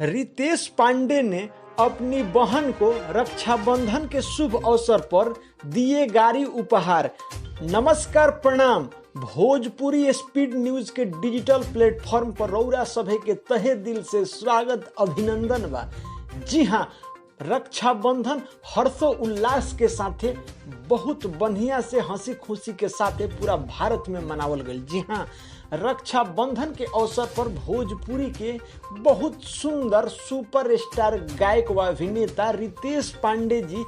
रितेश पांडे ने अपनी बहन को रक्षाबंधन के शुभ अवसर पर दिए गाड़ी उपहार। नमस्कार प्रणाम। भोजपुरी स्पीड न्यूज के डिजिटल प्लेटफॉर्म पर रौरा सभे के तहे दिल से स्वागत अभिनंदन बा। जी हाँ, रक्षाबंधन हर्षो उल्लास के साथे बहुत बढ़िया से हंसी खुशी के साथे पूरा भारत में मनावल गई। जी हाँ, रक्षाबंधन के अवसर पर भोजपुरी के बहुत सुंदर सुपरस्टार गायक व अभिनेता रितेश पांडे जी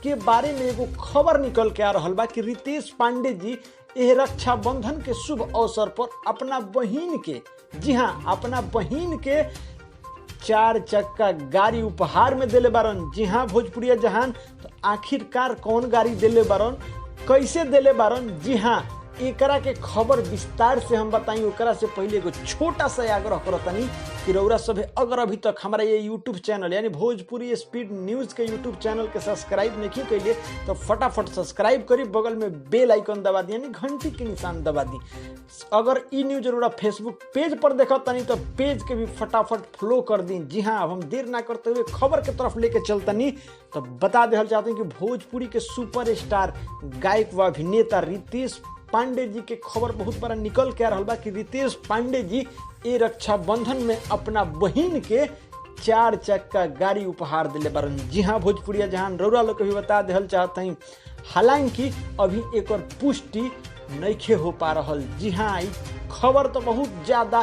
के बारे में एगो खबर निकल के आ रहा बा कि रितेश पांडे जी यह रक्षाबंधन के शुभ अवसर पर अपना बहिन के, जी हाँ, अपना बहिन के 4 चक्का गाड़ी उपहार में देले बारन। जी हाँ भोजपुरिया जहान, तो आखिरकार कौन गाड़ी देले बारन, कैसे देले बारन, जी हाँ एकरा के खबर विस्तार से हम बताई। ओकरा से पहले एगो छोटा सा आग्रह करतनी कि रौरा सभे अगर अभी तक हमारा ये यूट्यूब चैनल यानी भोजपुरी स्पीड न्यूज के यूट्यूब चैनल के सब्सक्राइब नहीं कैले तो फटाफट सब्सक्राइब करी, बगल में बेल आइकन दबा दी यानी घंटी के निशान दबा दी। अगर ई न्यूज रौरा फेसबुक पेज पर देखतनी तो पेज के भी फटाफट फॉलो कर दी। जी हाँ, अब हम देर ना करते हुए खबर के तरफ लेके चलतनी तो बता देना चाहते हैं कि भोजपुरी के सुपरस्टार गायक व अभिनेता रितेश पांडे जी के खबर बहुत बड़ा निकल के आ रहा बा कि रितेश पांडे जी ये रक्षाबंधन में अपना बहिन के 4 चक्का गाड़ी उपहार दिले बारन। जी हाँ भोजपुरिया जहान, रौरा लोग को भी बता देहल चाहते हैं, हालांकि अभी एक और पुष्टि नहीं हो पा रहा। जी हाँ, खबर तो बहुत ज्यादा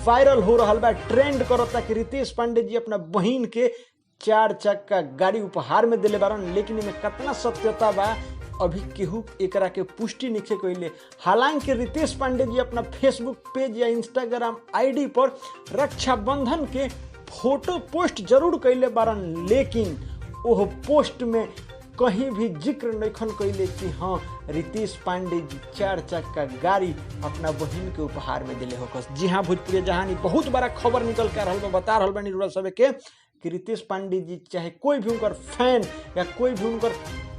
वायरल हो रहा बा, ट्रेंड करता कि रितेश पांडे जी अपना बहिन के 4 चक्का गाड़ी उपहार में दिले बारन, लेकिन इनमें कितना सत्यता बा अभी केहू एकरा के पुष्टि नहीं कैले। हालांकि रितेश पांडे जी अपना फेसबुक पेज या इंस्टाग्राम आईडी पर रक्षाबंधन के फोटो पोस्ट जरूर कैले बारन, लेकिन वह पोस्ट में कहीं भी जिक्र नहीं कैले कि हाँ रितेश पांडे जी 4 चक्का गाड़ी अपना बहिन के उपहार में दिले हो। जी हाँ भोजपुरी जहानी, बहुत बड़ा खबर निकल के रहा बता रहा बानी रउरा सभे के कि रितेश पांडे जी चाहे कोई भी उनकर फैन या कोई भी उनकर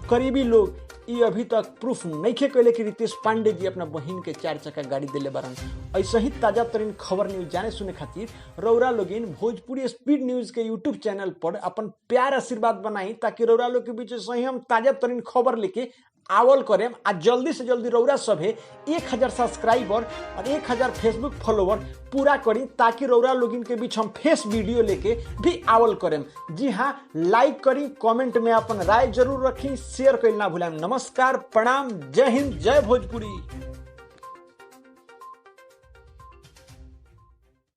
करीबी लोग ये अभी तक प्रूफ नहीं कैले कि रितेश पांडे जी अपना बहिन के 4 चक्का गाड़ी दिले बारन। ऐसा ही ताजा तरीन खबर न्यूज जाने सुने खातिर रौरा लोगिन भोजपुरी स्पीड न्यूज के यूट्यूब चैनल पर अपन प्यार आशीर्वाद बनाई, ताकि रौरा लोग के बीच सही हम ताजा तरीन खबर लेके आवल करें। आज जल्दी से जल्दी रौरा सभे 1000 सब्सक्राइबर और 1000 फेसबुक फॉलोवर पूरा करी, ताकि रौरा लोगिन के बीच हम फेस वीडियो लेके भी आवल करें। जी हाँ, लाइक करी, कमेंट में अपन राय जरूर रखी, शेयर करना ना भूलें। नमस्कार प्रणाम, जय हिंद, जय भोजपुरी।